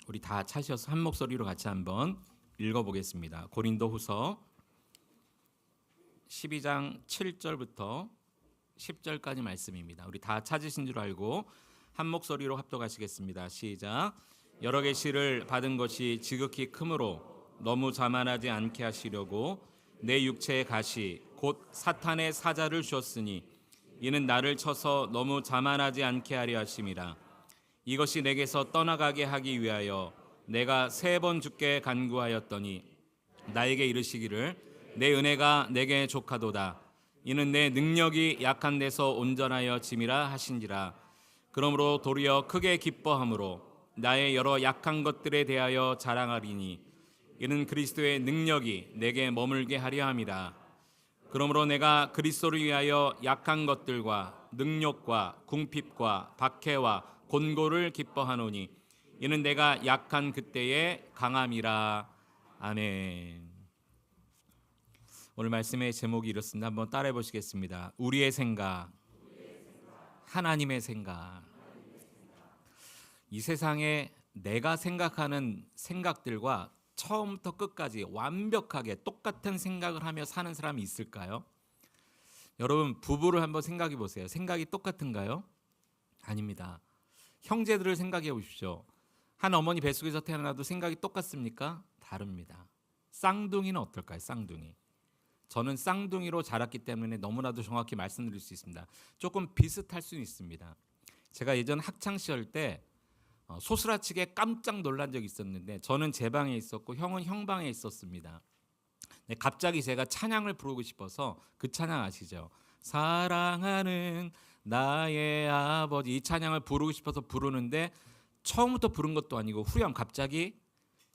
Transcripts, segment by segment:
우리 다 차셔서 한 목소리로 같이 한번 읽어보겠습니다. 고린도후서 12장 7절부터 10절까지 말씀입니다. 우리 다 찾으신 줄 알고 한 목소리로 합독하시겠습니다. 시작. 여러 계시를 받은 것이 지극히 크므로 너무 자만하지 않게 하시려고 내 육체의 가시 곧 사탄의 사자를 주었으니 이는 나를 쳐서 너무 자만하지 않게 하려 하심이라. 이것이 내게서 떠나가게 하기 위하여 내가 3번 주께 간구하였더니 나에게 이르시기를 내 은혜가 내게 족하도다. 이는 내 능력이 약한 데서 온전하여 짐이라 하신지라. 그러므로 도리어 크게 기뻐함으로 나의 여러 약한 것들에 대하여 자랑하리니 이는 그리스도의 능력이 내게 머물게 하려 함이라. 그러므로 내가 그리스도를 위하여 약한 것들과 능력과 궁핍과 박해와 곤고를 기뻐하노니 이는 내가 약한 그때의 강함이라. 아멘. 오늘 말씀의 제목이 이렇습니다. 한번 따라해 보시겠습니다. 우리의 생각, 하나님의 생각. 이 세상에 내가 생각하는 생각들과 처음부터 끝까지 완벽하게 똑같은 생각을 하며 사는 사람이 있을까요? 여러분, 부부를 한번 생각해 보세요. 생각이 똑같은가요? 아닙니다. 형제들을 생각해 보십시오. 한 어머니 뱃속에서 태어나도 생각이 똑같습니까? 다릅니다. 쌍둥이는 어떨까요? 쌍둥이. 저는 쌍둥이로 자랐기 때문에 너무나도 정확히 말씀드릴 수 있습니다. 조금 비슷할 수는 있습니다. 제가 예전 학창시절 때 소스라치게 깜짝 놀란 적이 있었는데, 저는 제 방에 있었고 형은 형 방에 있었습니다. 갑자기 제가 찬양을 부르고 싶어서, 그 찬양 아시죠? 사랑하는 나의 아버지, 이 찬양을 부르고 싶어서 부르는데 처음부터 부른 것도 아니고 후렴 갑자기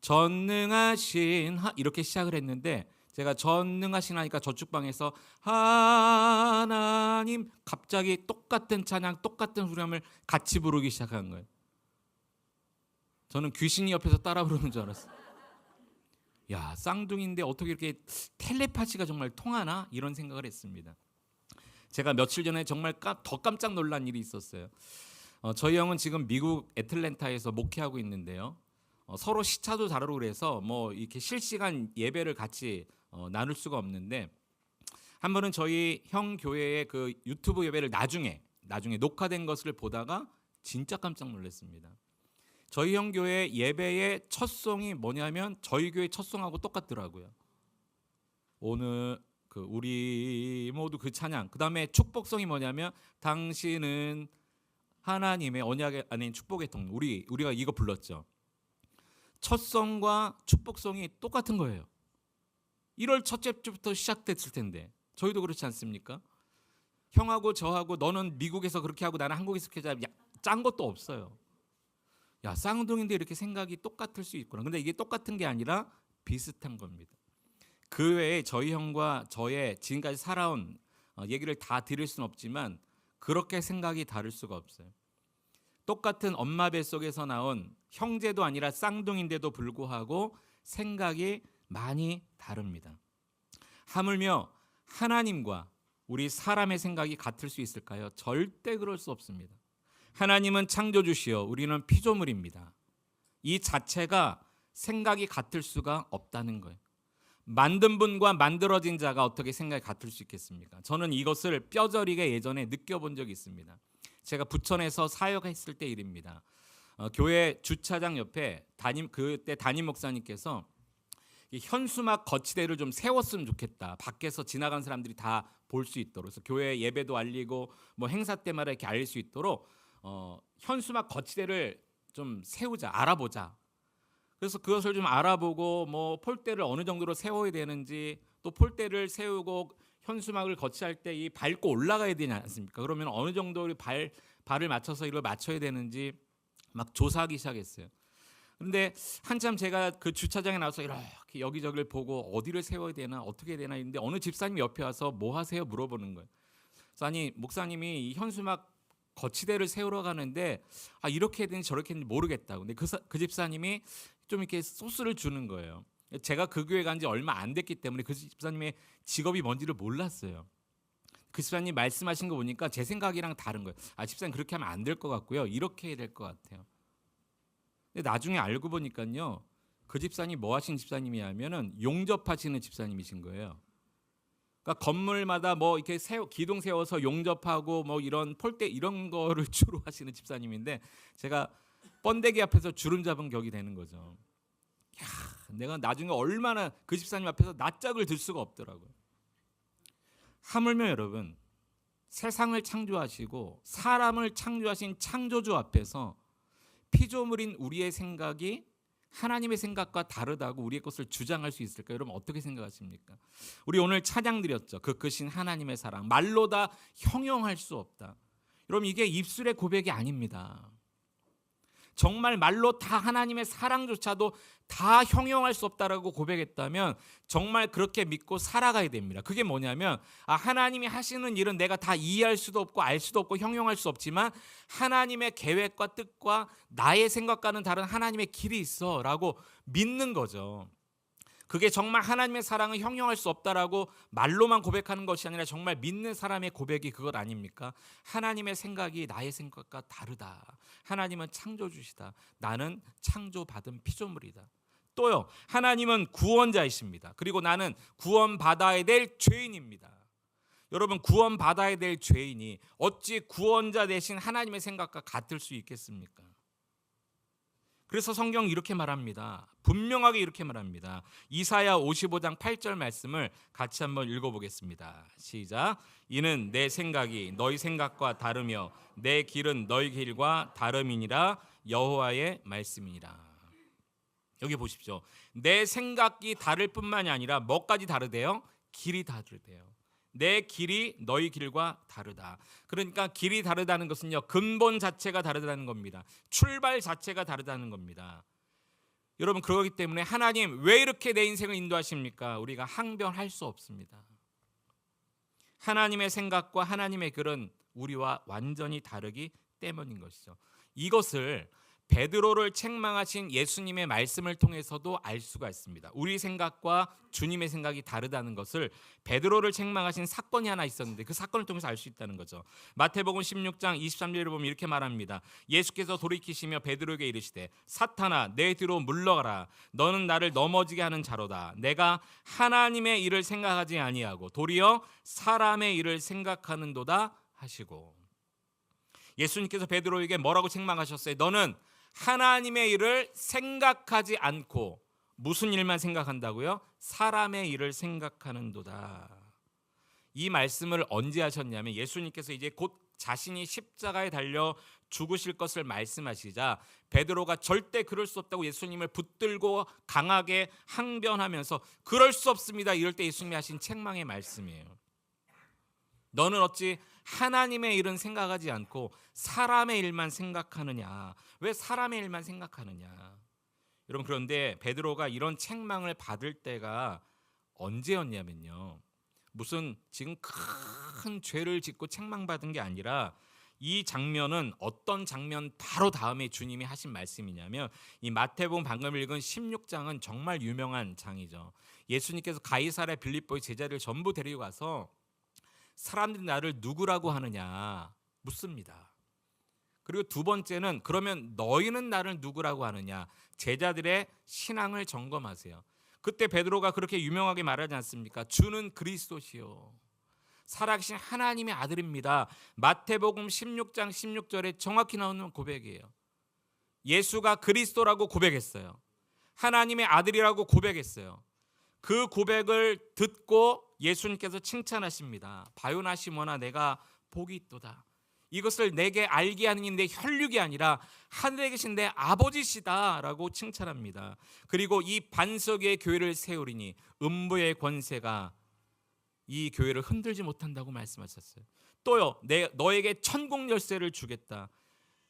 전능하신 이렇게 시작을 했는데, 제가 전능하신 하니까 저쪽 방에서 하나님, 갑자기 똑같은 찬양 똑같은 후렴을 같이 부르기 시작한 거예요. 저는 귀신이 옆에서 따라 부르는 줄 알았어요. 야, 쌍둥이인데 어떻게 이렇게 텔레파시가 정말 통하나? 이런 생각을 했습니다. 제가 며칠 전에 정말 더 깜짝 놀란 일이 있었어요. 저희 형은 지금 미국 애틀랜타에서 목회하고 있는데요. 서로 시차도 다르고 그래서 뭐 이렇게 실시간 예배를 같이 나눌 수가 없는데, 한 번은 저희 형 교회의 그 유튜브 예배를 나중에 녹화된 것을 보다가 진짜 깜짝 놀랐습니다. 저희 형 교회 예배의 첫 송이 뭐냐면 저희 교회 첫 송하고 똑같더라고요. 오늘 우리 모두 그 찬양, 그 다음에 축복송이 뭐냐면 당신은 하나님의 언약의 아닌 축복의 통, 우리가 이거 불렀죠. 첫 송과 축복송이 똑같은 거예요. 1월 첫째 주부터 시작됐을 텐데 저희도 그렇지 않습니까? 형하고 저하고 너는 미국에서 그렇게 하고 나는 한국에서 그렇게 하자, 짠 것도 없어요. 야, 쌍둥이인데 이렇게 생각이 똑같을 수 있구나. 근데 이게 똑같은 게 아니라 비슷한 겁니다. 그 외에 저희 형과 저의 지금까지 살아온 얘기를 다 드릴 수는 없지만 그렇게 생각이 다를 수가 없어요. 똑같은 엄마 뱃속에서 나온 형제도 아니라 쌍둥이인데도 불구하고 생각이 많이 다릅니다. 하물며 하나님과 우리 사람의 생각이 같을 수 있을까요? 절대 그럴 수 없습니다. 하나님은 창조주시요 우리는 피조물입니다. 이 자체가 생각이 같을 수가 없다는 거예요. 만든 분과 만들어진 자가 어떻게 생각이 같을 수 있겠습니까? 저는 이것을 뼈저리게 예전에 느껴본 적이 있습니다. 제가 부천에서 사역했을 때 일입니다. 교회 주차장 옆에 그때 담임 목사님께서 현수막 거치대를 좀 세웠으면 좋겠다. 밖에서 지나간 사람들이 다 볼 수 있도록. 그래서 교회 예배도 알리고 뭐 행사 때마다 이렇게 알릴 수 있도록 현수막 거치대를 좀 세우자, 알아보자. 그래서 그것을 좀 알아보고 뭐 폴대를 어느 정도로 세워야 되는지, 또 폴대를 세우고 현수막을 거치할 때 이 밟고 올라가야 되지 않습니까? 그러면 어느 정도 발을 맞춰서 이걸 맞춰야 되는지 막 조사하기 시작했어요. 그런데 한참 제가 그 주차장에 나와서 이렇게 여기저기를 보고 어디를 세워야 되나 어떻게 해야 되나 했는데 어느 집사님이 옆에 와서 뭐 하세요? 물어보는 거예요. 그래서 아니, 목사님이 이 현수막 거치대를 세우러 가는데 이렇게 해야 되는지 저렇게 해야 되는지 모르겠다고. 근데 그 집사님이 좀 이렇게 소스를 주는 거예요. 제가 그 교회 간 지 얼마 안 됐기 때문에 그 집사님의 직업이 뭔지를 몰랐어요. 그 집사님 말씀하신 거 보니까 제 생각이랑 다른 거예요. 집사님 그렇게 하면 안 될 것 같고요. 이렇게 해야 될 것 같아요. 근데 나중에 알고 보니까요, 그 집사님 뭐 하신 집사님이냐면은 용접하시는 집사님이신 거예요. 그러니까 건물마다 뭐 이렇게 기둥 세워서 용접하고 뭐 이런 폴대 이런 거를 주로 하시는 집사님인데, 제가 번데기 앞에서 주름 잡은 격이 되는 거죠. 야, 내가 나중에 얼마나 그 집사님 앞에서 낯짝을 들 수가 없더라고요. 하물며 여러분, 세상을 창조하시고 사람을 창조하신 창조주 앞에서 피조물인 우리의 생각이 하나님의 생각과 다르다고 우리의 것을 주장할 수 있을까요? 여러분 어떻게 생각하십니까? 우리 오늘 찬양 드렸죠. 그 크신 하나님의 사랑, 말로 다 형용할 수 없다. 여러분 이게 입술의 고백이 아닙니다. 정말 말로 다 하나님의 사랑조차도 다 형용할 수 없다라고 고백했다면 정말 그렇게 믿고 살아가야 됩니다. 그게 뭐냐면, 하나님이 하시는 일은 내가 다 이해할 수도 없고 알 수도 없고 형용할 수 없지만 하나님의 계획과 뜻과 나의 생각과는 다른 하나님의 길이 있어 라고 믿는 거죠. 그게 정말 하나님의 사랑을 형용할 수 없다라고 말로만 고백하는 것이 아니라 정말 믿는 사람의 고백이 그것 아닙니까? 하나님의 생각이 나의 생각과 다르다. 하나님은 창조주시다. 나는 창조받은 피조물이다. 또요, 하나님은 구원자이십니다. 그리고 나는 구원받아야 될 죄인입니다. 여러분, 구원받아야 될 죄인이 어찌 구원자 되신 하나님의 생각과 같을 수 있겠습니까? 그래서 성경 이렇게 말합니다. 분명하게 이렇게 말합니다. 이사야 55장 8절 말씀을 같이 한번 읽어보겠습니다. 시작. 이는 내 생각이 너희 생각과 다르며 내 길은 너희 길과 다름이니라. 여호와의 말씀이니라. 여기 보십시오. 내 생각이 다를 뿐만이 아니라 뭐까지 다르대요? 길이 다르대요. 내 길이 너희 길과 다르다. 그러니까 길이 다르다는 것은요, 근본 자체가 다르다는 겁니다. 출발 자체가 다르다는 겁니다. 여러분, 그러기 때문에 하나님 왜 이렇게 내 인생을 인도하십니까? 우리가 항변할 수 없습니다. 하나님의 생각과 하나님의 글은 우리와 완전히 다르기 때문인 것이죠. 이것을 베드로를 책망하신 예수님의 말씀을 통해서도 알 수가 있습니다. 우리 생각과 주님의 생각이 다르다는 것을 베드로를 책망하신 사건이 하나 있었는데 그 사건을 통해서 알 수 있다는 거죠. 마태복음 16장 23절을 보면 이렇게 말합니다. 예수께서 돌이키시며 베드로에게 이르시되 사탄아 내 뒤로 물러가라. 너는 나를 넘어지게 하는 자로다. 내가 하나님의 일을 생각하지 아니하고 도리어 사람의 일을 생각하는도다 하시고, 예수님께서 베드로에게 뭐라고 책망하셨어요? 너는 하나님의 일을 생각하지 않고 무슨 일만 생각한다고요? 사람의 일을 생각하는도다. 이 말씀을 언제 하셨냐면 예수님께서 이제 곧 자신이 십자가에 달려 죽으실 것을 말씀하시자 베드로가 절대 그럴 수 없다고 예수님을 붙들고 강하게 항변하면서 그럴 수 없습니다. 이럴 때 예수님이 하신 책망의 말씀이에요. 너는 어찌 하나님의 일은 생각하지 않고 사람의 일만 생각하느냐? 왜 사람의 일만 생각하느냐? 여러분, 그런데 베드로가 이런 책망을 받을 때가 언제였냐면요, 무슨 지금 큰 죄를 짓고 책망받은 게 아니라 이 장면은 어떤 장면 바로 다음에 주님이 하신 말씀이냐면, 이 마태복음 방금 읽은 16장은 정말 유명한 장이죠. 예수님께서 가이사랴 빌립보의 제자를 전부 데리고 가서 사람들이 나를 누구라고 하느냐 묻습니다. 그리고 두 번째는 그러면 너희는 나를 누구라고 하느냐, 제자들의 신앙을 점검하세요. 그때 베드로가 그렇게 유명하게 말하지 않습니까? 주는 그리스도시요 살아계신 하나님의 아들입니다. 마태복음 16장 16절에 정확히 나오는 고백이에요. 예수가 그리스도라고 고백했어요. 하나님의 아들이라고 고백했어요. 그 고백을 듣고 예수님께서 칭찬하십니다. 바요나 시모나 내가 복이 있도다. 이것을 내게 알게 하는 이 내 혈육이 아니라 하늘에 계신 내 아버지시다라고 칭찬합니다. 그리고 이 반석의 교회를 세우리니 음부의 권세가 이 교회를 흔들지 못한다고 말씀하셨어요. 또요, 너에게 천국 열쇠를 주겠다.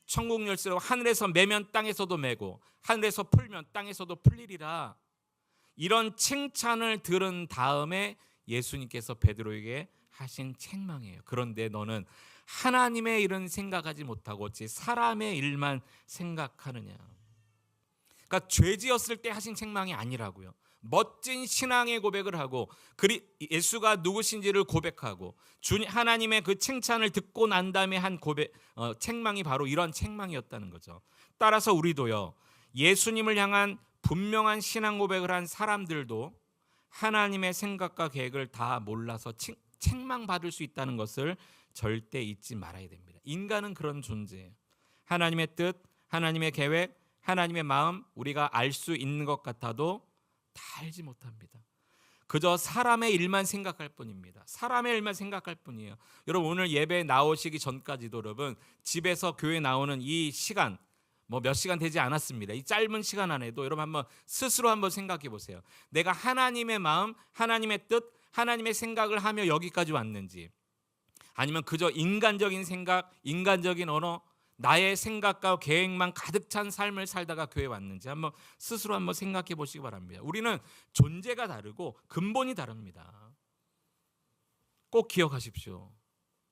천국 열쇠로 하늘에서 매면 땅에서도 매고 하늘에서 풀면 땅에서도 풀리리라. 이런 칭찬을 들은 다음에 예수님께서 베드로에게 하신 책망이에요. 그런데 너는 하나님의 일은 생각하지 못하고 어찌 사람의 일만 생각하느냐. 그러니까 죄 지었을 때 하신 책망이 아니라고요. 멋진 신앙의 고백을 하고 예수가 누구신지를 고백하고 하나님의 그 칭찬을 듣고 난 다음에 한 책망이 바로 이런 책망이었다는 거죠. 따라서 우리도요, 예수님을 향한 분명한 신앙 고백을 한 사람들도 하나님의 생각과 계획을 다 몰라서 책망받을 수 있다는 것을 절대 잊지 말아야 됩니다. 인간은 그런 존재예요. 하나님의 뜻, 하나님의 계획, 하나님의 마음 우리가 알 수 있는 것 같아도 다 알지 못합니다. 그저 사람의 일만 생각할 뿐입니다. 사람의 일만 생각할 뿐이에요. 여러분 오늘 예배 나오시기 전까지도 여러분 집에서 교회 나오는 이 시간 몇 시간 되지 않았습니다. 이 짧은 시간 안에도 여러분 한번 스스로 한번 생각해 보세요. 내가 하나님의 마음, 하나님의 뜻, 하나님의 생각을 하며 여기까지 왔는지, 아니면 그저 인간적인 생각, 인간적인 언어, 나의 생각과 계획만 가득 찬 삶을 살다가 교회에 왔는지 한번 스스로 한번 생각해 보시기 바랍니다. 우리는 존재가 다르고 근본이 다릅니다. 꼭 기억하십시오.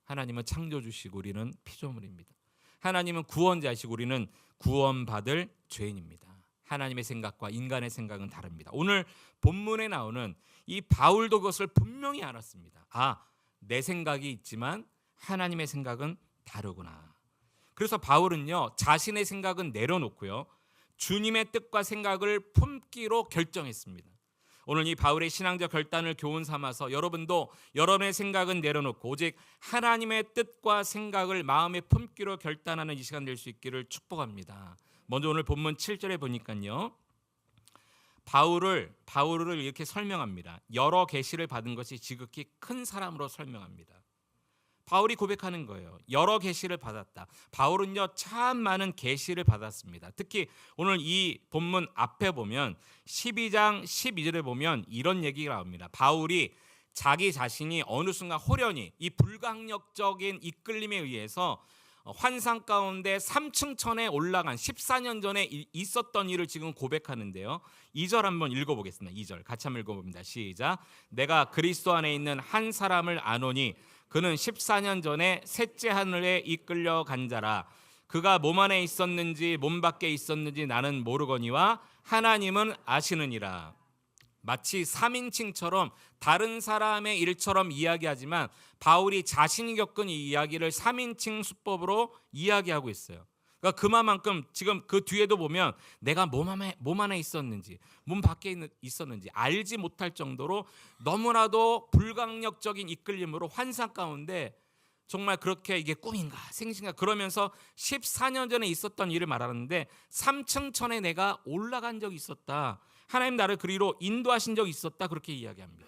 하나님은 창조주시고 우리는 피조물입니다. 하나님은 구원자이시고 우리는 구원받을 죄인입니다. 하나님의 생각과 인간의 생각은 다릅니다. 오늘 본문에 나오는 이 바울도 그것을 분명히 알았습니다. 내 생각이 있지만 하나님의 생각은 다르구나. 그래서 바울은요, 자신의 생각은 내려놓고요, 주님의 뜻과 생각을 품기로 결정했습니다. 오늘 이 바울의 신앙적 결단을 교훈 삼아서 여러분도 여러분의 생각은 내려놓고 오직 하나님의 뜻과 생각을 마음에 품기로 결단하는 이 시간 될 수 있기를 축복합니다. 먼저 오늘 본문 7절에 보니까요, 바울을 이렇게 설명합니다. 여러 계시를 받은 것이 지극히 큰 사람으로 설명합니다. 바울이 고백하는 거예요. 여러 계시를 받았다. 바울은요 참 많은 계시를 받았습니다. 특히 오늘 이 본문 앞에 보면 12장 12절에 보면 이런 얘기가 나옵니다. 바울이 자기 자신이 어느 순간 호련히 이 불강력적인 이끌림에 의해서 환상 가운데 3층 천에 올라간 14년 전에 있었던 일을 지금 고백하는데요. 2절 한번 읽어보겠습니다. 2절 같이 한번 읽어봅니다. 시작. 내가 그리스도 안에 있는 한 사람을 아노니 그는 14년 전에 셋째 하늘에 이끌려 간 자라. 그가 몸 안에 있었는지 몸 밖에 있었는지 나는 모르거니와 하나님은 아시느니라. 마치 3인칭처럼 다른 사람의 일처럼 이야기하지만 바울이 자신이 겪은 이 이야기를 3인칭 수법으로 이야기하고 있어요. 그러니까 그만큼 지금 그 뒤에도 보면 내가 몸 안에 있었는지 몸 밖에 있었는지 알지 못할 정도로 너무나도 불강력적인 이끌림으로 환상 가운데 정말 그렇게 이게 꿈인가 생신가 그러면서 14년 전에 있었던 일을 말하는데 3층 천에 내가 올라간 적이 있었다. 하나님 나를 그리로 인도하신 적이 있었다. 그렇게 이야기합니다.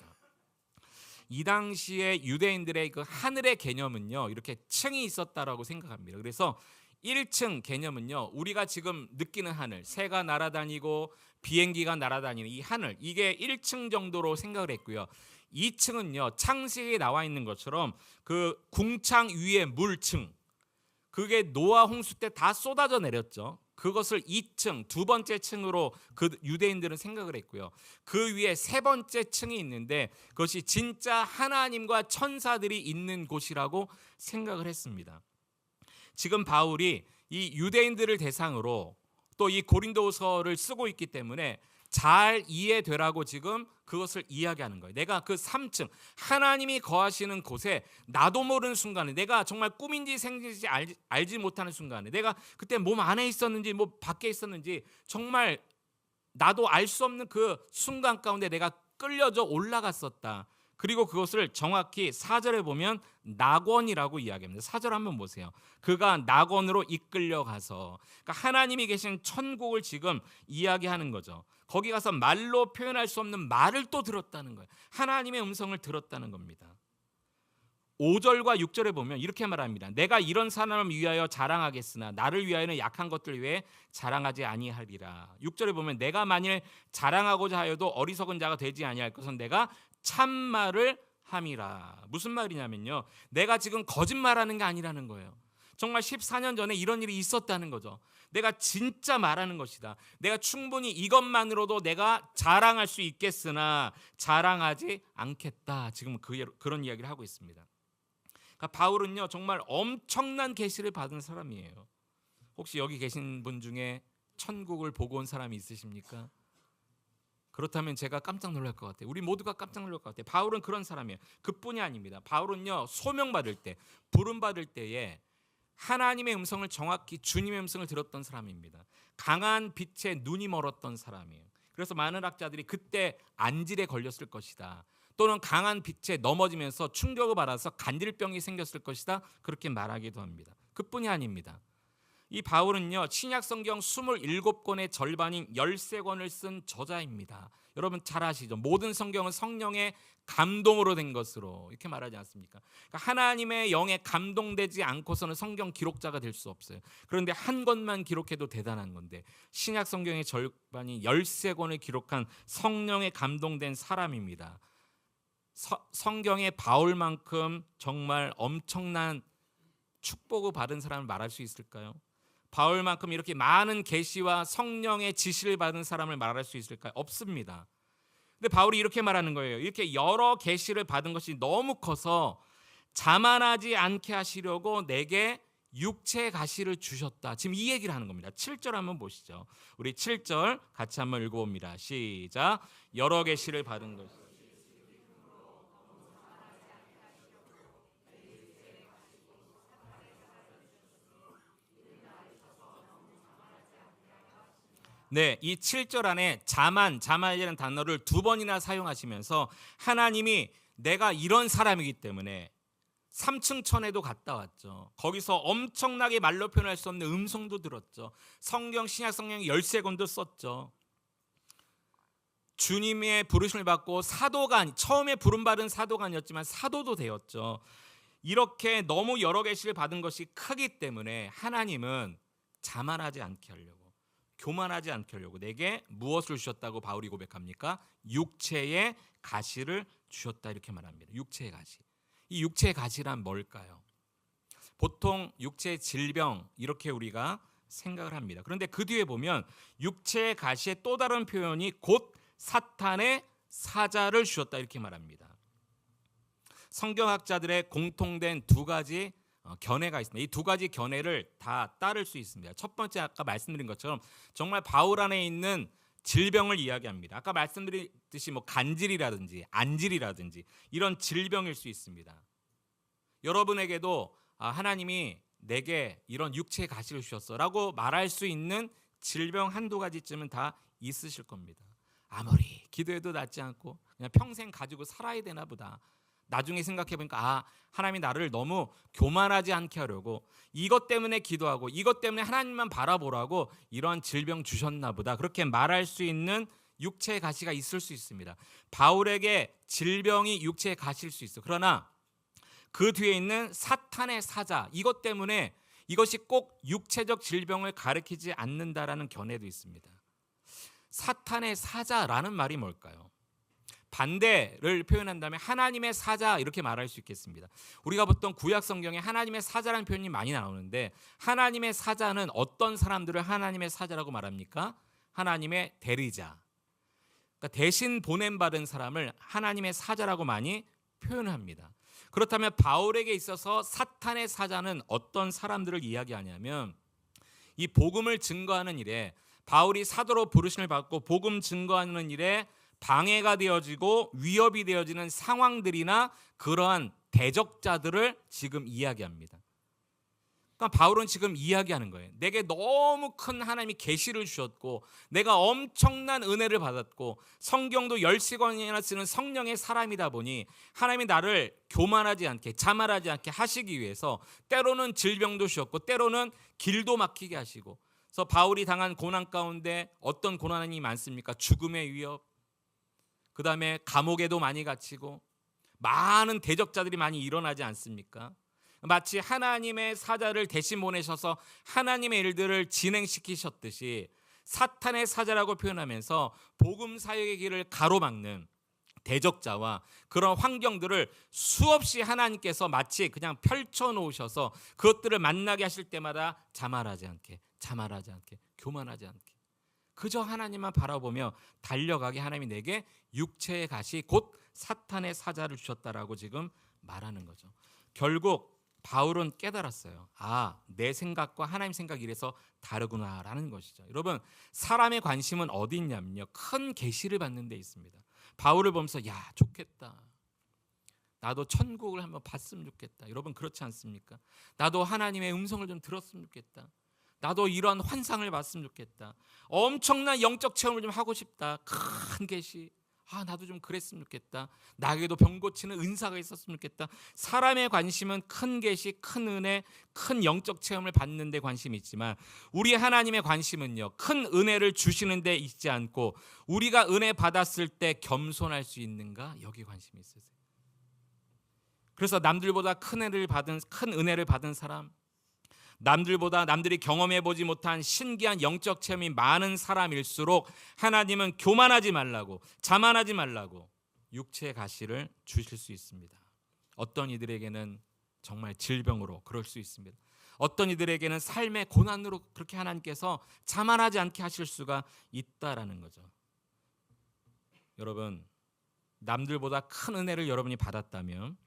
이 당시에 유대인들의 그 하늘의 개념은요 이렇게 층이 있었다라고 생각합니다. 그래서 1층 개념은요 우리가 지금 느끼는 하늘, 새가 날아다니고 비행기가 날아다니는 이 하늘, 이게 1층 정도로 생각을 했고요. 2층은요 창세기에 나와 있는 것처럼 그 궁창 위에 물층, 그게 노아 홍수 때 다 쏟아져 내렸죠. 그것을 2층, 두 번째 층으로 그 유대인들은 생각을 했고요. 그 위에 세 번째 층이 있는데 그것이 진짜 하나님과 천사들이 있는 곳이라고 생각을 했습니다. 지금 바울이 이 유대인들을 대상으로 또 이 고린도서를 쓰고 있기 때문에 잘 이해되라고 지금 그것을 이야기하는 거예요. 내가 그 3층 하나님이 거하시는 곳에 나도 모르는 순간에 내가 정말 꿈인지 생진지 알지 못하는 순간에 내가 그때 몸 안에 있었는지 몸 밖에 있었는지 정말 나도 알 수 없는 그 순간 가운데 내가 끌려져 올라갔었다. 그리고 그것을 정확히 4절에 보면 낙원이라고 이야기합니다. 4절 한번 보세요. 그가 낙원으로 이끌려가서, 그러니까 하나님이 계신 천국을 지금 이야기하는 거죠. 거기 가서 말로 표현할 수 없는 말을 또 들었다는 거예요. 하나님의 음성을 들었다는 겁니다. 5절과 6절에 보면 이렇게 말합니다. 내가 이런 사람을 위하여 자랑하겠으나 나를 위하여는 약한 것들 외에 자랑하지 아니하리라. 6절에 보면 내가 만일 자랑하고자 하여도 어리석은 자가 되지 아니할 것은 내가 참말을 함이라. 무슨 말이냐면요, 내가 지금 거짓말하는 게 아니라는 거예요. 정말 14년 전에 이런 일이 있었다는 거죠. 내가 진짜 말하는 것이다. 내가 충분히 이것만으로도 내가 자랑할 수 있겠으나 자랑하지 않겠다. 지금 그런 이야기를 하고 있습니다. 그러니까 바울은요 정말 엄청난 계시를 받은 사람이에요. 혹시 여기 계신 분 중에 천국을 보고 온 사람이 있으십니까? 그렇다면 제가 깜짝 놀랄 것 같아요. 우리 모두가 깜짝 놀랄 것 같아요. 바울은 그런 사람이에요. 그뿐이 아닙니다. 바울은요 소명받을 때, 부름받을 때에 하나님의 음성을 정확히 주님의 음성을 들었던 사람입니다. 강한 빛에 눈이 멀었던 사람이에요. 그래서 많은 학자들이 그때 안질에 걸렸을 것이다, 또는 강한 빛에 넘어지면서 충격을 받아서 간질병이 생겼을 것이다, 그렇게 말하기도 합니다. 그뿐이 아닙니다. 이 바울은요, 신약 성경 27권의 절반인 13권을 쓴 저자입니다. 여러분 잘 아시죠? 모든 성경은 성령의 감동으로 된 것으로 이렇게 말하지 않습니까? 그러니까 하나님의 영에 감동되지 않고서는 성경 기록자가 될 수 없어요. 그런데 한 권만 기록해도 대단한 건데, 신약 성경의 절반이 13권을 기록한 성령에 감동된 사람입니다. 성경의 바울만큼 정말 엄청난 축복을 받은 사람을 말할 수 있을까요? 바울만큼 이렇게 많은 계시와 성령의 지시를 받은 사람을 말할 수 있을까요? 없습니다. 근데 바울이 이렇게 말하는 거예요. 이렇게 여러 계시를 받은 것이 너무 커서 자만하지 않게 하시려고 내게 육체의 가시를 주셨다. 지금 이 얘기를 하는 겁니다. 7절 한번 보시죠. 우리 7절 같이 한번 읽어봅니다. 시작. 여러 계시를 받은 것. 네, 이 7절 안에 자만이라는 단어를 2번이나 사용하시면서 하나님이 내가 이런 사람이기 때문에 3층 천에도 갔다 왔죠. 거기서 엄청나게 말로 표현할 수 없는 음성도 들었죠. 성경 신약 성경 13권도 썼죠. 주님의 부르심을 받고 사도가, 처음에 부름받은 사도가 아니었지만 사도도 되었죠. 이렇게 너무 여러 계시를 받은 것이 크기 때문에 하나님은 자만하지 않게 하려고, 교만하지 않게 하려고 내게 무엇을 주셨다고 바울이 고백합니까? 육체의 가시를 주셨다, 이렇게 말합니다. 육체의 가시. 이 육체의 가시란 뭘까요? 보통 육체의 질병 이렇게 우리가 생각을 합니다. 그런데 그 뒤에 보면 육체의 가시의 또 다른 표현이 곧 사탄의 사자를 주셨다, 이렇게 말합니다. 성경학자들의 공통된 2가지 견해가 있습니다. 이 2가지 견해를 다 따를 수 있습니다. 첫 번째, 아까 말씀드린 것처럼 정말 바울 안에 있는 질병을 이야기합니다. 아까 말씀드렸듯이 간질이라든지 안질이라든지 이런 질병일 수 있습니다. 여러분에게도 하나님이 내게 이런 육체의 가시를 주셨어라고 말할 수 있는 질병 1-2가지쯤은 다 있으실 겁니다. 아무리 기도해도 낫지 않고 그냥 평생 가지고 살아야 되나 보다. 나중에 생각해보니까 하나님이 나를 너무 교만하지 않게 하려고 이것 때문에 기도하고 이것 때문에 하나님만 바라보라고 이러한 질병 주셨나 보다, 그렇게 말할 수 있는 육체의 가시가 있을 수 있습니다. 바울에게 질병이 육체의 가시일 수 있어. 그러나 그 뒤에 있는 사탄의 사자, 이것 때문에 이것이 꼭 육체적 질병을 가리키지 않는다라는 견해도 있습니다. 사탄의 사자라는 말이 뭘까요? 반대를 표현한다면 하나님의 사자, 이렇게 말할 수 있겠습니다. 우리가 보통 구약 성경에 하나님의 사자라는 표현이 많이 나오는데, 하나님의 사자는 어떤 사람들을 하나님의 사자라고 말합니까? 하나님의 대리자, 그러니까 대신 보냄받은 사람을 하나님의 사자라고 많이 표현합니다. 그렇다면 바울에게 있어서 사탄의 사자는 어떤 사람들을 이야기하냐면, 이 복음을 증거하는 일에, 바울이 사도로 부르심을 받고 복음 증거하는 일에 방해가 되어지고 위협이 되어지는 상황들이나 그러한 대적자들을 지금 이야기합니다. 그러니까 바울은 지금 이야기하는 거예요. 내게 너무 큰 하나님이 계시를 주셨고 내가 엄청난 은혜를 받았고 성경도 10권이나 쓰는 성령의 사람이다 보니 하나님이 나를 교만하지 않게, 자만하지 않게 하시기 위해서 때로는 질병도 주셨고 때로는 길도 막히게 하시고, 그래서 바울이 당한 고난 가운데 어떤 고난이 많습니까? 죽음의 위협, 그 다음에 감옥에도 많이 갇히고 많은 대적자들이 많이 일어나지 않습니까? 마치 하나님의 사자를 대신 보내셔서 하나님의 일들을 진행시키셨듯이 사탄의 사자라고 표현하면서 복음 사역의 길을 가로막는 대적자와 그런 환경들을 수없이 하나님께서 마치 그냥 펼쳐놓으셔서 그것들을 만나게 하실 때마다 자만하지 않게, 교만하지 않게, 그저 하나님만 바라보며 달려가게 하나님이 내게 육체의 가시 곧 사탄의 사자를 주셨다라고 지금 말하는 거죠. 결국 바울은 깨달았어요. 내 생각과 하나님 생각이 이래서 다르구나라는 것이죠. 여러분, 사람의 관심은 어디 있냐면요, 큰 계시를 받는 데 있습니다. 바울을 보면서 좋겠다, 나도 천국을 한번 봤으면 좋겠다. 여러분 그렇지 않습니까? 나도 하나님의 음성을 좀 들었으면 좋겠다. 나도 이런 환상을 봤으면 좋겠다. 엄청난 영적 체험을 좀 하고 싶다. 큰 계시. 나도 좀 그랬으면 좋겠다. 나에게도 병 고치는 은사가 있었으면 좋겠다. 사람의 관심은 큰 계시, 큰 은혜, 큰 영적 체험을 받는 데 관심이 있지만 우리 하나님의 관심은요, 큰 은혜를 주시는 데 있지 않고 우리가 은혜 받았을 때 겸손할 수 있는가? 여기 관심이 있으세요. 그래서 남들보다 큰 은혜를 받은 사람, 남들이 경험해 보지 못한 신기한 영적 체험이 많은 사람일수록 하나님은 교만하지 말라고, 자만하지 말라고 육체의 가시를 주실 수 있습니다. 어떤 이들에게는 정말 질병으로 그럴 수 있습니다. 어떤 이들에게는 삶의 고난으로 그렇게 하나님께서 자만하지 않게 하실 수가 있다라는 거죠. 여러분, 남들보다 큰 은혜를 여러분이 받았다면,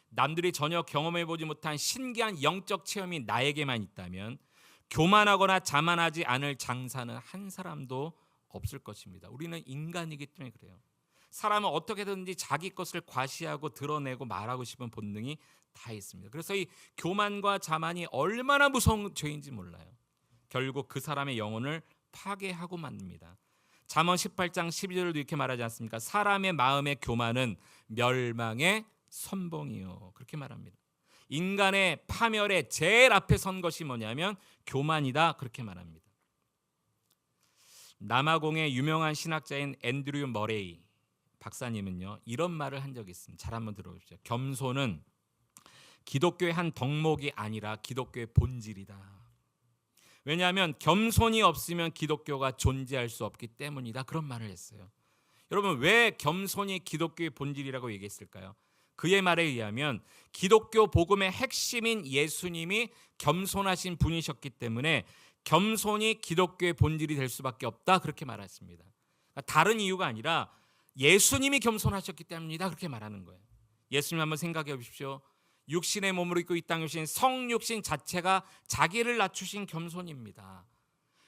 남들이 전혀 경험해보지 못한 신기한 영적 체험이 나에게만 있다면 교만하거나 자만하지 않을 장사는 한 사람도 없을 것입니다. 우리는 인간이기 때문에 그래요. 사람은 어떻게든지 자기 것을 과시하고 드러내고 말하고 싶은 본능이 다 있습니다. 그래서 이 교만과 자만이 얼마나 무서운 죄인지 몰라요. 결국 그 사람의 영혼을 파괴하고 맙니다. 잠언 18장 12절도 이렇게 말하지 않습니까? 사람의 마음의 교만은 멸망의 선봉이요, 그렇게 말합니다. 인간의 파멸의 제일 앞에 선 것이 뭐냐면 교만이다, 그렇게 말합니다. 남아공의 유명한 신학자인 앤드류 머레이 박사님은요, 이런 말을 한 적이 있습니다. 잘 한번 들어보십시오. 겸손은 기독교의 한 덕목이 아니라 기독교의 본질이다. 왜냐하면 겸손이 없으면 기독교가 존재할 수 없기 때문이다, 그런 말을 했어요. 여러분, 왜 겸손이 기독교의 본질이라고 얘기했을까요? 그의 말에 의하면 기독교 복음의 핵심인 예수님이 겸손하신 분이셨기 때문에 겸손이 기독교의 본질이 될 수밖에 없다, 그렇게 말했습니다. 다른 이유가 아니라 예수님이 겸손하셨기 때문이다, 그렇게 말하는 거예요. 예수님 한번 생각해 보십시오. 육신의 몸을 입고 이 땅에 오신 성육신 자체가 자기를 낮추신 겸손입니다.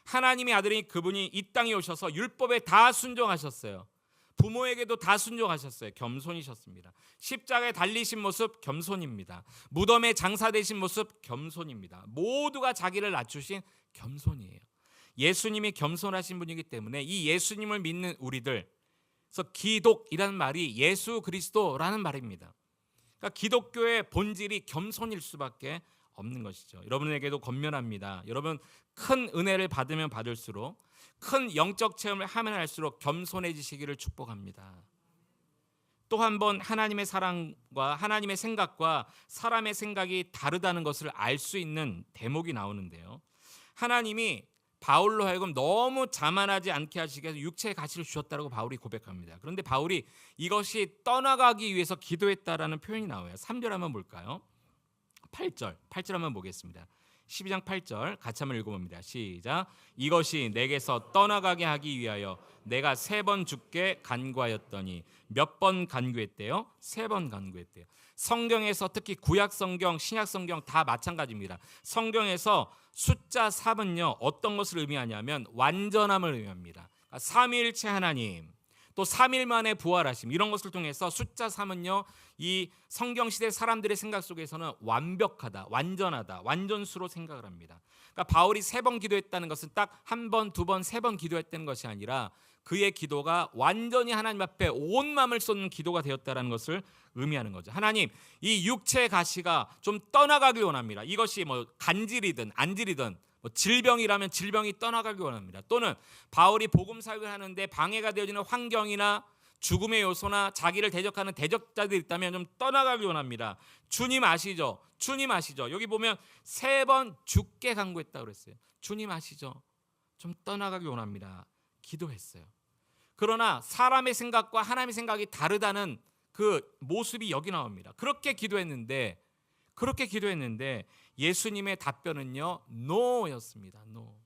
하나님의 아들인 그분이 이 땅에 오셔서 율법에 다 순종하셨어요. 부모에게도 다 순종하셨어요. 겸손이셨습니다. 십자가에 달리신 모습 겸손입니다. 무덤에 장사되신 모습 겸손입니다. 모두가 자기를 낮추신 겸손이에요. 예수님이 겸손하신 분이기 때문에 이 예수님을 믿는 우리들, 그래서 기독이라는 말이 예수 그리스도라는 말입니다. 그러니까 기독교의 본질이 겸손일 수밖에 없는 것이죠. 여러분에게도 권면합니다. 여러분, 큰 은혜를 받으면 받을수록, 큰 영적 체험을 하면 할수록 겸손해지시기를 축복합니다. 또 한 번 하나님의 사랑과 하나님의 생각과 사람의 생각이 다르다는 것을 알 수 있는 대목이 나오는데요. 하나님이 바울로 하여금 너무 자만하지 않게 하시기 위해서 육체의 가치를 주셨다고 바울이 고백합니다. 그런데 바울이 이것이 떠나가기 위해서 기도했다라는 표현이 나와요. 3절 한번 볼까요? 8절 한번 보겠습니다. 12장 8절 같이 한번 읽어봅니다. 시작. 이것이 내게서 떠나가게 하기 위하여 내가 3번 주께 간구하였더니. 몇 번 간구했대요? 3번 간구했대요. 성경에서 특히 구약 성경, 신약 성경 다 마찬가지입니다. 성경에서 숫자 3은요, 어떤 것을 의미하냐면 완전함을 의미합니다. 그러니까 삼위일체 하나님, 또 3일 만에 부활하심, 이런 것을 통해서 숫자 3은요, 이 성경시대 사람들의 생각 속에서는 완벽하다, 완전하다, 완전수로 생각을 합니다. 그러니까 바울이 3번 기도했다는 것은 딱 1번, 2번, 3번 기도했다는 것이 아니라 그의 기도가 완전히 하나님 앞에 온 마음을 쏟는 기도가 되었다는 것을 의미하는 거죠. 하나님, 이 육체의 가시가 좀 떠나가길 원합니다. 이것이 뭐 간질이든 안질이든 질병이라면 질병이 떠나가길 원합니다. 또는 바울이 복음 사역을 하는데 방해가 되어지는 환경이나 죽음의 요소나 자기를 대적하는 대적자들이 있다면 좀 떠나가길 원합니다. 주님 아시죠? 주님 아시죠? 여기 보면 3번 주께 간구했다고 그랬어요. 주님 아시죠? 좀 떠나가길 원합니다. 기도했어요. 그러나 사람의 생각과 하나님의 생각이 다르다는 그 모습이 여기 나옵니다. 그렇게 기도했는데 예수님의 답변은요, no였습니다. no.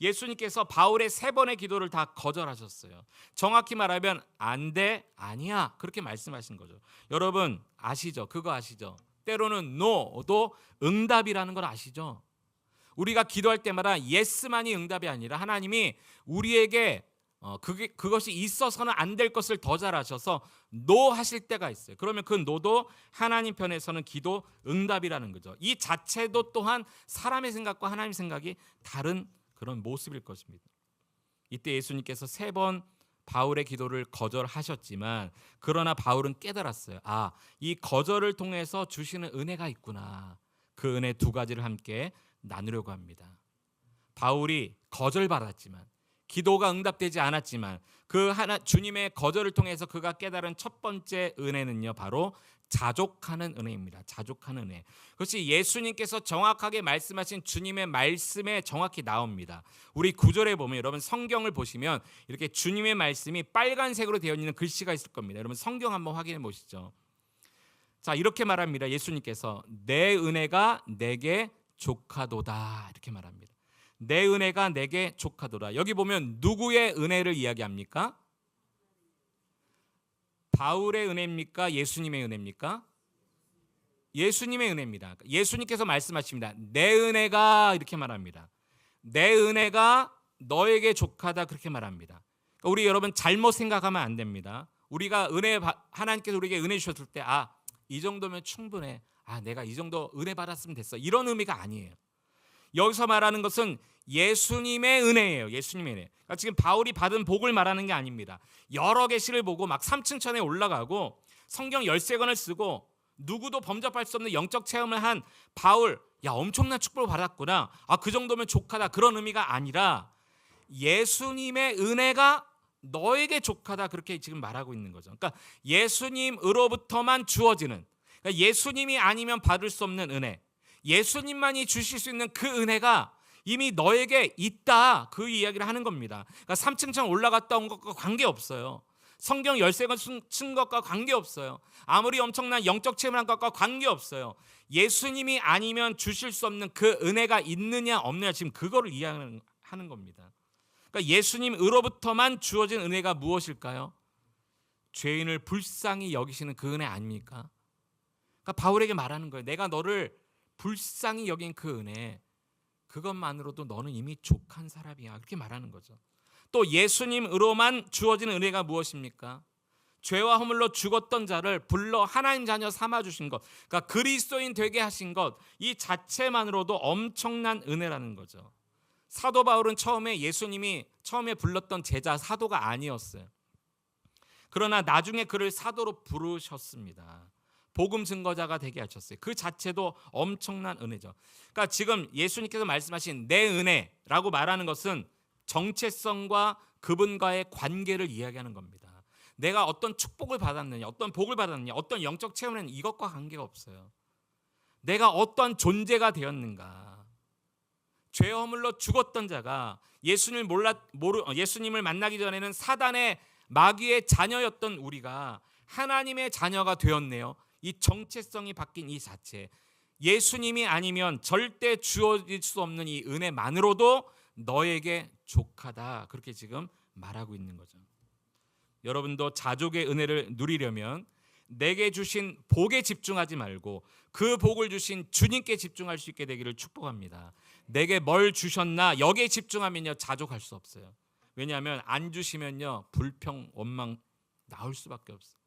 예수님께서 바울의 3번의 기도를 다 거절하셨어요. 정확히 말하면 안 돼, 아니야, 그렇게 말씀하신 거죠. 여러분 아시죠? 그거 아시죠? 때로는 no도 응답이라는 걸 아시죠? 우리가 기도할 때마다 yes만이 응답이 아니라 하나님이 우리에게 그것이 있어서는 안 될 것을 더 잘하셔서 노하실 때가 있어요. 그러면 그 노도 하나님 편에서는 기도 응답이라는 거죠. 이 자체도 또한 사람의 생각과 하나님의 생각이 다른 그런 모습일 것입니다. 이때 예수님께서 3번 바울의 기도를 거절하셨지만 그러나 바울은 깨달았어요. 이 거절을 통해서 주시는 은혜가 있구나. 그 은혜 2가지를 함께 나누려고 합니다. 바울이 거절받았지만 기도가 응답되지 않았지만 주님의 거절을 통해서 그가 깨달은 첫 번째 은혜는요, 바로 자족하는 은혜입니다. 자족하는 은혜. 그것이 예수님께서 정확하게 말씀하신 주님의 말씀에 정확히 나옵니다. 우리 9절에 보면 여러분 성경을 보시면 이렇게 주님의 말씀이 빨간색으로 되어 있는 글씨가 있을 겁니다. 여러분 성경 한번 확인해 보시죠. 자, 이렇게 말합니다. 예수님께서 내 은혜가 내게 족하도다 이렇게 말합니다. 내 은혜가 내게 족하도다. 여기 보면 누구의 은혜를 이야기합니까? 바울의 은혜입니까? 예수님의 은혜입니까? 예수님의 은혜입니다. 예수님께서 말씀하십니다. 내 은혜가 이렇게 말합니다. 내 은혜가 너에게 족하다 그렇게 말합니다. 그러니까 우리 여러분 잘못 생각하면 안 됩니다. 우리가 하나님께서 우리에게 은혜 주셨을 때 이 정도면 충분해. 내가 이 정도 은혜 받았으면 됐어. 이런 의미가 아니에요. 여기서 말하는 것은 예수님의 은혜예요. 예수님의 은혜. 그러니까 지금 바울이 받은 복을 말하는 게 아닙니다. 여러 개 시를 보고 막 3층천에 올라가고 성경 13권을 쓰고 누구도 범접할 수 없는 영적 체험을 한 바울, 엄청난 축복을 받았구나. 그 정도면 족하다. 그런 의미가 아니라 예수님의 은혜가 너에게 족하다 그렇게 지금 말하고 있는 거죠. 그러니까 예수님으로부터만 주어지는, 그러니까 예수님이 아니면 받을 수 없는 은혜, 예수님만이 주실 수 있는 그 은혜가 이미 너에게 있다, 그 이야기를 하는 겁니다. 그러니까 3층천 올라갔다 온 것과 관계없어요. 성경 13권 쓴 것과 관계없어요. 아무리 엄청난 영적 체험을 한 것과 관계없어요. 예수님이 아니면 주실 수 없는 그 은혜가 있느냐 없느냐, 지금 그거를 이야기하는 겁니다. 그러니까 예수님으로부터만 주어진 은혜가 무엇일까요? 죄인을 불쌍히 여기시는 그 은혜 아닙니까? 그러니까 바울에게 말하는 거예요. 내가 너를 불쌍히 여긴 그 은혜, 그것만으로도 너는 이미 족한 사람이야, 그렇게 말하는 거죠. 또 예수님으로만 주어지는 은혜가 무엇입니까? 죄와 허물로 죽었던 자를 불러 하나님 자녀 삼아주신 것, 그러니까 그리스도인 되게 하신 것, 이 자체만으로도 엄청난 은혜라는 거죠. 사도 바울은 예수님이 처음에 불렀던 제자 사도가 아니었어요. 그러나 나중에 그를 사도로 부르셨습니다. 복음 증거자가 되게 하셨어요. 그 자체도 엄청난 은혜죠. 그러니까 지금 예수님께서 말씀하신 내 은혜라고 말하는 것은 정체성과 그분과의 관계를 이야기하는 겁니다. 내가 어떤 축복을 받았느냐, 어떤 복을 받았느냐, 어떤 영적 체험을 했느냐, 이것과 관계가 없어요. 내가 어떤 존재가 되었는가. 죄 허물로 죽었던 자가 예수님을 만나기 전에는 사단의 마귀의 자녀였던 우리가 하나님의 자녀가 되었네요. 이 정체성이 바뀐 이 자체, 예수님이 아니면 절대 주어질 수 없는 이 은혜만으로도 너에게 족하다, 그렇게 지금 말하고 있는 거죠. 여러분도 자족의 은혜를 누리려면 내게 주신 복에 집중하지 말고 그 복을 주신 주님께 집중할 수 있게 되기를 축복합니다. 내게 뭘 주셨나 여기에 집중하면요 자족할 수 없어요. 왜냐하면 안 주시면요 불평, 원망 나올 수밖에 없어요.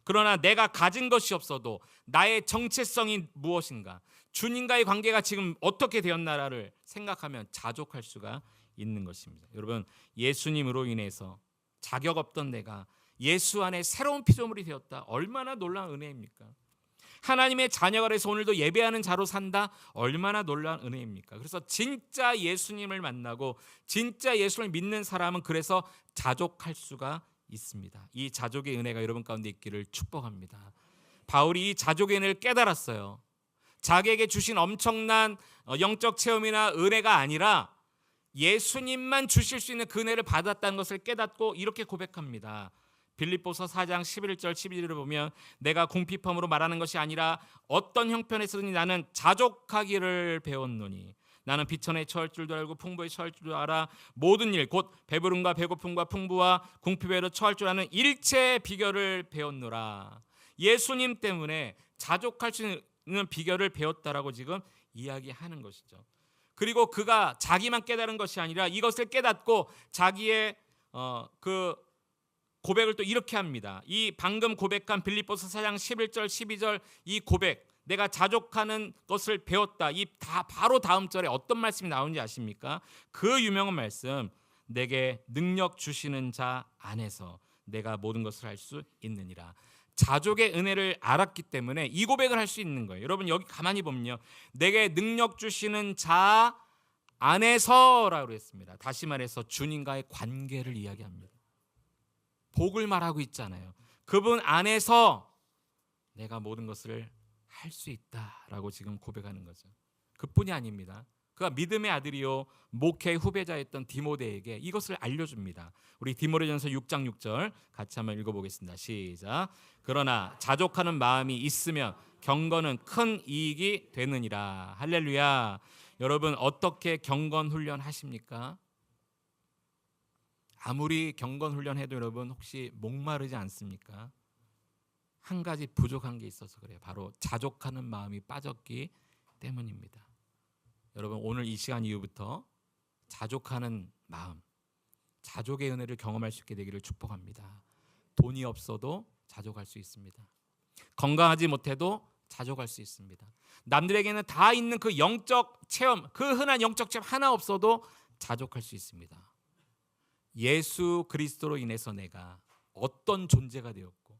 그러나 내가 가진 것이 없어도 나의 정체성이 무엇인가, 주님과의 관계가 지금 어떻게 되었나를 생각하면 자족할 수가 있는 것입니다. 여러분, 예수님으로 인해서 자격 없던 내가 예수 안에 새로운 피조물이 되었다. 얼마나 놀라운 은혜입니까? 하나님의 자녀가 돼서 오늘도 예배하는 자로 산다. 얼마나 놀라운 은혜입니까? 그래서 진짜 예수님을 만나고 진짜 예수를 믿는 사람은 그래서 자족할 수가 있습니다. 이 자족의 은혜가 여러분 가운데 있기를 축복합니다. 바울이 이 자족의 은혜를 깨달았어요. 자기에게 주신 엄청난 영적 체험이나 은혜가 아니라 예수님만 주실 수 있는 그 은혜를 받았다는 것을 깨닫고 이렇게 고백합니다. 빌립보서 4장 11절 12절을 보면 내가 궁핍함으로 말하는 것이 아니라 어떤 형편에서든지 나는 자족하기를 배웠노니 나는 비천에 처할 줄도 알고 풍부에 처할 줄도 알아 모든 일 곧 배부름과 배고픔과 풍부와 궁핍에도 처할 줄 아는 일체의 비결을 배웠노라. 예수님 때문에 자족할 수 있는 비결을 배웠다라고 지금 이야기하는 것이죠. 그리고 그가 자기만 깨달은 것이 아니라 이것을 깨닫고 자기의 그 고백을 또 이렇게 합니다. 이 방금 고백한 빌립보서 4장 11절 12절 이 고백, 내가 자족하는 것을 배웠다. 이 다 바로 다음 절에 어떤 말씀이 나오는지 아십니까? 그 유명한 말씀, 내게 능력 주시는 자 안에서 내가 모든 것을 할 수 있느니라. 자족의 은혜를 알았기 때문에 이 고백을 할 수 있는 거예요. 여러분 여기 가만히 보면요, 내게 능력 주시는 자 안에서라고 했습니다. 다시 말해서 주님과의 관계를 이야기합니다. 복을 말하고 있잖아요. 그분 안에서 내가 모든 것을 할 수 있다라고 지금 고백하는 거죠. 그뿐이 아닙니다. 그가 믿음의 아들이요 목회의 후배자였던 디모데에게 이것을 알려줍니다. 우리 디모데전서 6장 6절 같이 한번 읽어보겠습니다. 시작. 그러나 자족하는 마음이 있으면 경건은 큰 이익이 되느니라. 할렐루야. 여러분 어떻게 경건 훈련 하십니까? 아무리 경건 훈련해도 여러분 혹시 목마르지 않습니까? 한 가지 부족한 게 있어서 그래요. 바로 자족하는 마음이 빠졌기 때문입니다. 여러분 오늘 이 시간 이후부터 자족하는 마음, 자족의 은혜를 경험할 수 있게 되기를 축복합니다. 돈이 없어도 자족할 수 있습니다. 건강하지 못해도 자족할 수 있습니다. 남들에게는 다 있는 그 영적 체험, 그 흔한 영적 체험 하나 없어도 자족할 수 있습니다. 예수 그리스도로 인해서 내가 어떤 존재가 되었고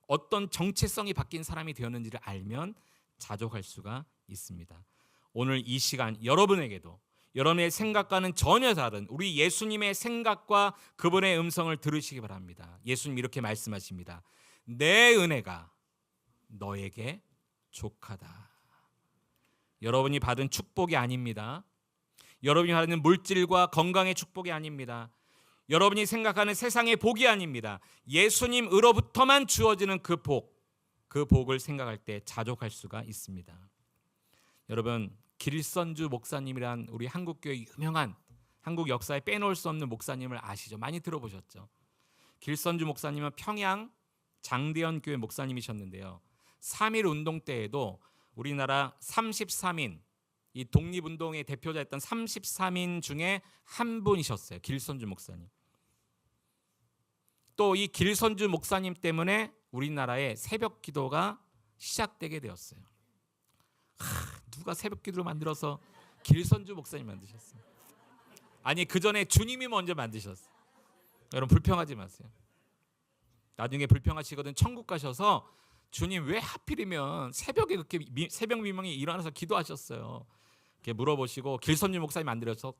어떤 정체성이 바뀐 사람이 되었는지를 알면 자족할 수가 있습니다. 오늘 이 시간 여러분에게도 여러분의 생각과는 전혀 다른 우리 예수님의 생각과 그분의 음성을 들으시기 바랍니다. 예수님 이렇게 말씀하십니다. 내 은혜가 너에게 족하다. 여러분이 받은 축복이 아닙니다. 여러분이 받는 물질과 건강의 축복이 아닙니다. 여러분이 생각하는 세상의 복이 아닙니다. 예수님으로부터만 주어지는 그 복을 생각할 때 자족할 수가 있습니다. 여러분 길선주 목사님이란 우리 한국교회 유명한 한국 역사에 빼놓을 수 없는 목사님을 아시죠? 많이 들어보셨죠? 길선주 목사님은 평양 장대현 교회 목사님이셨는데요. 3.1 운동 때에도 우리나라 33인 이 독립운동의 대표자였던 33인 중에 한 분이셨어요. 길선주 목사님. 또 이 길선주 목사님 때문에 우리나라의 새벽 기도가 시작되게 되었어요. 누가 새벽 기도를 만들어서 길선주 목사님 만드셨어요? 아니 그 전에 주님이 먼저 만드셨어요. 여러분 불평하지 마세요. 나중에 불평하시거든 천국 가셔서 주님 왜 하필이면 새벽에 그렇게 새벽 미명에 일어나서 기도하셨어요? 이렇게 물어보시고 길선주 목사님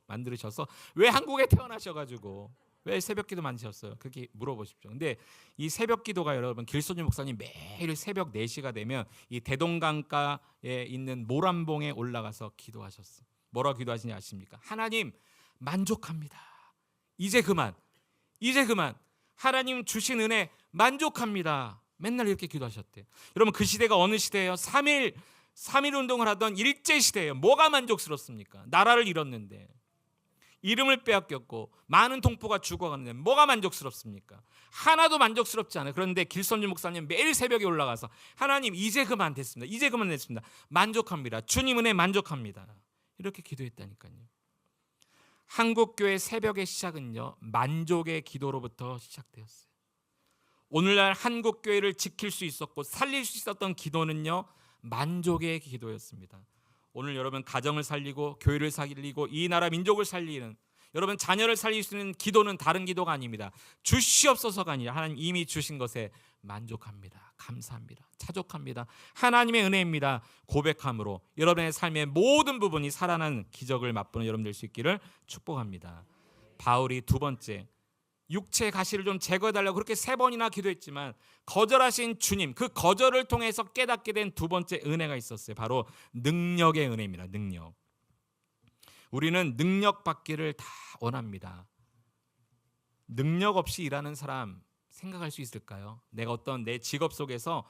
만들으셔서 왜 한국에 태어나셔가지고 왜 새벽 기도 만드셨어요? 그렇게 물어보십시오. 근데 이 새벽 기도가 여러분 길선주 목사님 매일 새벽 4시가 되면 이 대동강가에 있는 모란봉에 올라가서 기도하셨어요. 뭐라고 기도하시는지 아십니까? 하나님 만족합니다. 이제 그만 하나님 주신 은혜 만족합니다. 맨날 이렇게 기도하셨대요. 여러분 그 시대가 어느 시대예요? 3.1 운동을 하던 일제시대예요. 뭐가 만족스럽습니까? 나라를 잃었는데 이름을 빼앗겼고 많은 동포가 죽어갔는데 뭐가 만족스럽습니까? 하나도 만족스럽지 않아요. 그런데 길선주 목사님 매일 새벽에 올라가서 하나님 이제 그만 됐습니다. 이제 그만 됐습니다. 만족합니다. 주님 은혜 만족합니다. 이렇게 기도했다니까요. 한국교회 새벽의 시작은요 만족의 기도로부터 시작되었어요. 오늘날 한국교회를 지킬 수 있었고 살릴 수 있었던 기도는요 만족의 기도였습니다. 오늘 여러분 가정을 살리고 교회를 살리고 이 나라 민족을 살리는 여러분 자녀를 살릴 수 있는 기도는 다른 기도가 아닙니다. 주시옵소서가 아니라 하나님 이미 주신 것에 만족합니다. 감사합니다. 자족합니다. 하나님의 은혜입니다. 고백함으로 여러분의 삶의 모든 부분이 살아나는 기적을 맛보는 여러분 될 수 있기를 축복합니다. 바울이 두 번째 육체의 가시를 좀 제거해달라고 그렇게 3번이나 기도했지만 거절하신 주님, 그 거절을 통해서 깨닫게 된 두 번째 은혜가 있었어요. 바로 능력의 은혜입니다. 능력. 우리는 능력 받기를 다 원합니다. 능력 없이 일하는 사람 생각할 수 있을까요? 내가 어떤 내 직업 속에서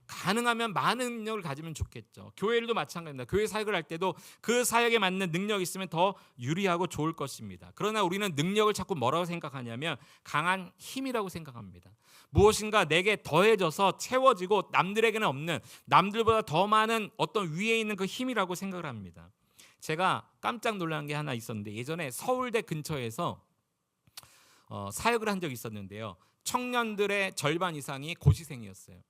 가능하면 많은 능력을 가지면 좋겠죠. 교회도 마찬가지입니다. 교회 사역을 할 때도 그 사역에 맞는 능력이 있으면 더 유리하고 좋을 것입니다. 그러나 우리는 능력을 자꾸 뭐라고 생각하냐면 강한 힘이라고 생각합니다. 무엇인가 내게 더해져서 채워지고 남들에게는 없는, 남들보다 더 많은 어떤 위에 있는 그 힘이라고 생각을 합니다. 제가 깜짝 놀란 게 하나 있었는데 예전에 서울대 근처에서 사역을 한 적이 있었는데요. 청년들의 절반 이상이 고시생이었어요.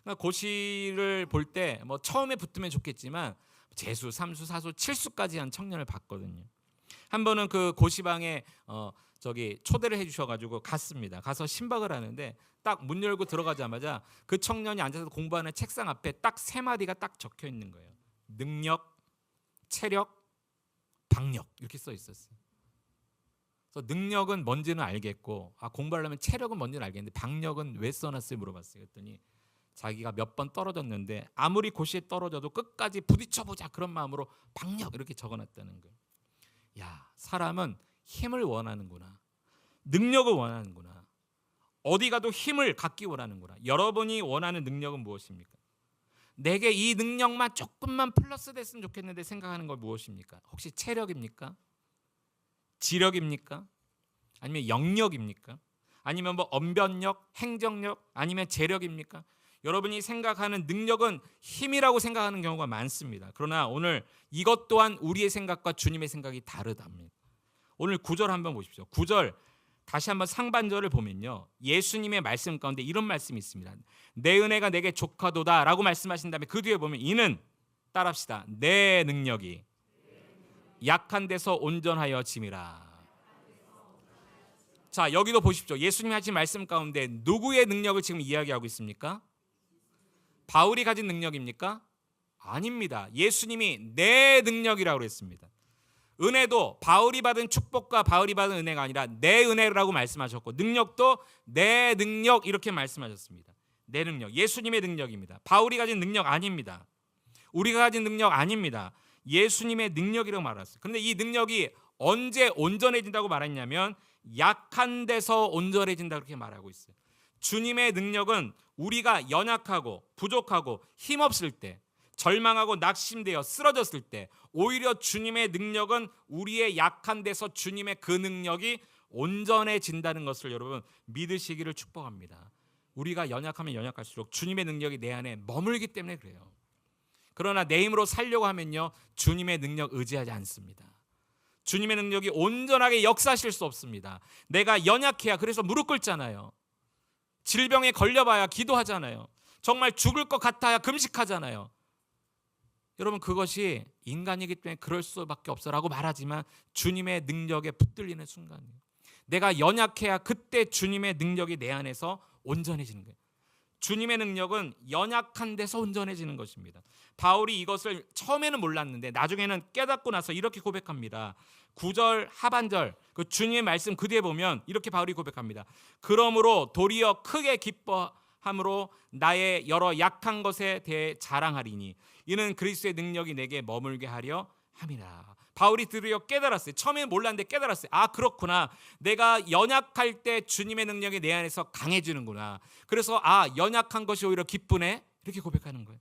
그러니까 고시를 볼 때 뭐 처음에 붙으면 좋겠지만 재수, 삼수, 사수, 칠수까지 한 청년을 봤거든요. 한 번은 그 고시방에 초대를 해주셔가지고 갔습니다. 가서 신박을 하는데 딱 문 열고 들어가자마자 그 청년이 앉아서 공부하는 책상 앞에 딱 세 마디가 딱 적혀 있는 거예요. 능력, 체력, 박력 이렇게 써 있었어요. 그래서 능력은 뭔지는 알겠고 공부하려면 체력은 뭔지는 알겠는데 박력은 왜 써놨어요? 물어봤어요. 그랬더니 자기가 몇 번 떨어졌는데 아무리 고시에 떨어져도 끝까지 부딪혀보자 그런 마음으로 박력 이렇게 적어놨다는 거예요. 야, 사람은 힘을 원하는구나. 능력을 원하는구나. 어디 가도 힘을 갖기 원하는구나. 여러분이 원하는 능력은 무엇입니까? 내게 이 능력만 조금만 플러스 됐으면 좋겠는데 생각하는 건 무엇입니까? 혹시 체력입니까? 지력입니까? 아니면 영역입니까? 아니면 뭐 언변력, 행정력, 아니면 재력입니까? 여러분이 생각하는 능력은 힘이라고 생각하는 경우가 많습니다. 그러나 오늘 이것 또한 우리의 생각과 주님의 생각이 다르답니다. 오늘 9절 한번 보십시오. 9절 다시 한번 상반절을 보면요. 예수님의 말씀 가운데 이런 말씀이 있습니다. 내 은혜가 내게 족하도다 라고 말씀하신 다음에 그 뒤에 보면 이는 따라합시다. 내 능력이 약한 데서 온전하여 짐이라. 자, 여기도 보십시오. 예수님이 하신 말씀 가운데 누구의 능력을 지금 이야기하고 있습니까? 바울이 가진 능력입니까? 아닙니다. 예수님이 내 능력이라고 했습니다. 은혜도 바울이 받은 축복과 바울이 받은 은혜가 아니라 내 은혜라고 말씀하셨고 능력도 내 능력 이렇게 말씀하셨습니다. 내 능력, 예수님의 능력입니다. 바울이 가진 능력 아닙니다. 우리가 가진 능력 아닙니다. 예수님의 능력이라고 말했어요. 그런데 이 능력이 언제 온전해진다고 말했냐면 약한 데서 온전해진다 그렇게 말하고 있어요. 주님의 능력은 우리가 연약하고 부족하고 힘없을 때, 절망하고 낙심되어 쓰러졌을 때 오히려 주님의 능력은 우리의 약한 데서 주님의 그 능력이 온전해진다는 것을 여러분 믿으시기를 축복합니다. 우리가 연약하면 연약할수록 주님의 능력이 내 안에 머물기 때문에 그래요. 그러나 내 힘으로 살려고 하면요 주님의 능력 의지하지 않습니다. 주님의 능력이 온전하게 역사하실 수 없습니다. 내가 연약해야 그래서 무릎 꿇잖아요. 질병에 걸려봐야 기도하잖아요. 정말 죽을 것 같아야 금식하잖아요. 여러분 그것이 인간이기 때문에 그럴 수밖에 없어라고 말하지만 주님의 능력에 붙들리는 순간이에요. 내가 연약해야 그때 주님의 능력이 내 안에서 온전해지는 거예요. 주님의 능력은 연약한 데서 온전해지는 것입니다. 바울이 이것을 처음에는 몰랐는데 나중에는 깨닫고 나서 이렇게 고백합니다. 9절 하반절 그 주님의 말씀 그 뒤에 보면 이렇게 바울이 고백합니다. 그러므로 도리어 크게 기뻐함으로 나의 여러 약한 것에 대해 자랑하리니 이는 그리스도의 능력이 내게 머물게 하려 함이라. 바울이 드디어 깨달았어요. 처음에는 몰랐는데 깨달았어요. 아 그렇구나. 내가 연약할 때 주님의 능력이 내 안에서 강해지는구나. 그래서 연약한 것이 오히려 기쁘네. 이렇게 고백하는 거예요.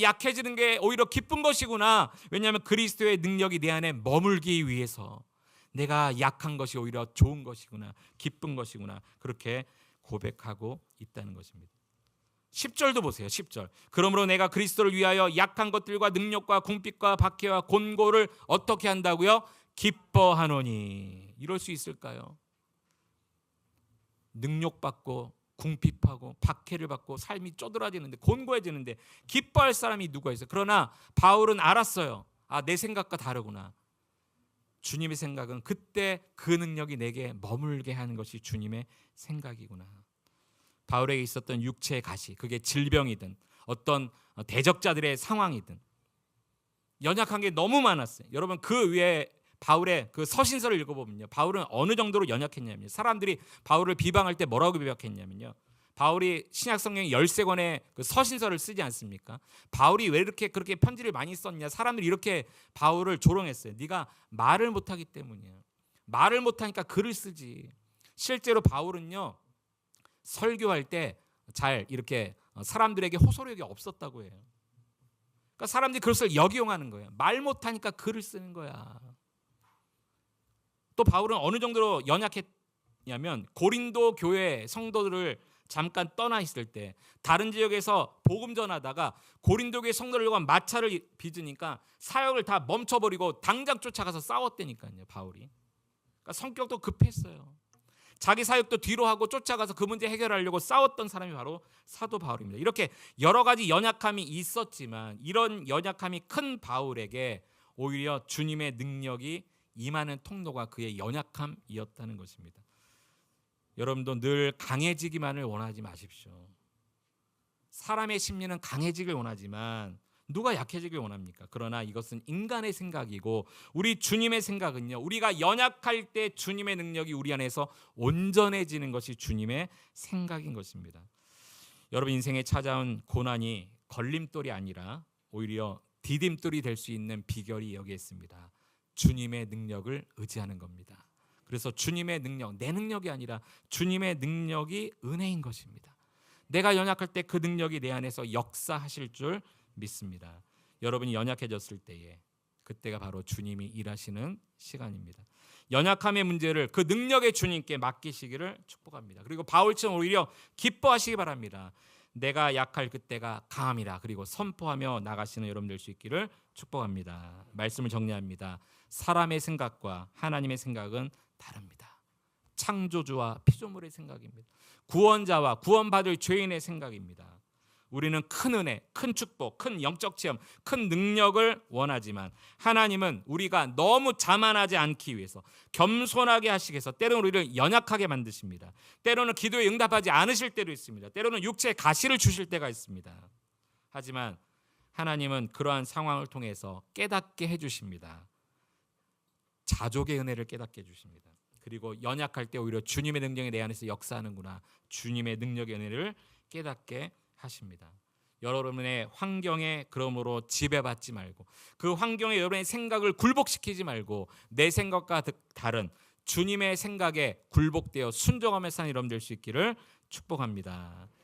약해지는 게 오히려 기쁜 것이구나. 왜냐하면 그리스도의 능력이 내 안에 머물기 위해서 내가 약한 것이 오히려 좋은 것이구나. 기쁜 것이구나. 그렇게 고백하고 있다는 것입니다. 10절도 보세요. 10절. 그러므로 내가 그리스도를 위하여 약한 것들과 능력과 궁핍과 박해와 곤고를 어떻게 한다고요? 기뻐하노니. 이럴 수 있을까요? 능력받고 궁핍하고 박해를 받고 삶이 쪼들어지는데 곤고해지는데 기뻐할 사람이 누가 있어요? 그러나 바울은 알았어요. 내 생각과 다르구나. 주님의 생각은 그때 그 능력이 내게 머물게 하는 것이 주님의 생각이구나. 바울에게 있었던 육체의 가시, 그게 질병이든 어떤 대적자들의 상황이든 연약한 게 너무 많았어요. 여러분 그 위에 바울의 그 서신서를 읽어보면요, 바울은 어느 정도로 연약했냐면요, 사람들이 바울을 비방할 때 뭐라고 비방했냐면요, 바울이 신약 성경 13권의 그 서신서를 쓰지 않습니까? 바울이 왜 이렇게 그렇게 편지를 많이 썼냐? 사람들이 이렇게 바울을 조롱했어요. 네가 말을 못하기 때문이야. 말을 못하니까 글을 쓰지. 실제로 바울은요 설교할 때 잘 이렇게 사람들에게 호소력이 없었다고 해요. 그러니까 사람들이 그것을 역이용하는 거예요. 말 못하니까 글을 쓰는 거야. 또 바울은 어느 정도로 연약했냐면 고린도 교회 성도들을 잠깐 떠나 있을 때 다른 지역에서 복음 전하다가 고린도 교회 성도들과 마찰을 빚으니까 사역을 다 멈춰버리고 당장 쫓아가서 싸웠다니까요. 바울이. 그러니까 성격도 급했어요. 자기 사역도 뒤로 하고 쫓아가서 그 문제 해결하려고 싸웠던 사람이 바로 사도 바울입니다. 이렇게 여러 가지 연약함이 있었지만 이런 연약함이 큰 바울에게 오히려 주님의 능력이 임하는 통로가 그의 연약함이었다는 것입니다. 여러분도 늘 강해지기만을 원하지 마십시오. 사람의 심리는 강해지길 원하지만 누가 약해지길 원합니까? 그러나 이것은 인간의 생각이고 우리 주님의 생각은요, 우리가 연약할 때 주님의 능력이 우리 안에서 온전해지는 것이 주님의 생각인 것입니다. 여러분 인생에 찾아온 고난이 걸림돌이 아니라 오히려 디딤돌이 될 수 있는 비결이 여기에 있습니다. 주님의 능력을 의지하는 겁니다. 그래서 주님의 능력, 내 능력이 아니라 주님의 능력이 은혜인 것입니다. 내가 연약할 때 그 능력이 내 안에서 역사하실 줄 믿습니다. 여러분이 연약해졌을 때에 그때가 바로 주님이 일하시는 시간입니다. 연약함의 문제를 그 능력의 주님께 맡기시기를 축복합니다. 그리고 바울처럼 오히려 기뻐하시기 바랍니다. 내가 약할 그때가 강함이라. 그리고 선포하며 나가시는 여러분 될 수 있기를 축복합니다. 말씀을 정리합니다. 사람의 생각과 하나님의 생각은 다릅니다. 창조주와 피조물의 생각입니다. 구원자와 구원받을 죄인의 생각입니다. 우리는 큰 은혜, 큰 축복, 큰 영적 체험, 큰 능력을 원하지만 하나님은 우리가 너무 자만하지 않기 위해서 겸손하게 하시기 위해서 때로는 우리를 연약하게 만드십니다. 때로는 기도에 응답하지 않으실 때도 있습니다. 때로는 육체에 가시를 주실 때가 있습니다. 하지만 하나님은 그러한 상황을 통해서 깨닫게 해주십니다. 자족의 은혜를 깨닫게 해주십니다. 그리고 연약할 때 오히려 주님의 능력이 내 안에서 역사하는구나, 주님의 능력의 은혜를 깨닫게 하십니다. 여러분의 환경에 그러므로 지배받지 말고 그 환경에 여러분의 생각을 굴복시키지 말고 내 생각과 다른 주님의 생각에 굴복되어 순종하며 사는 여러분 될 수 있기를 축복합니다.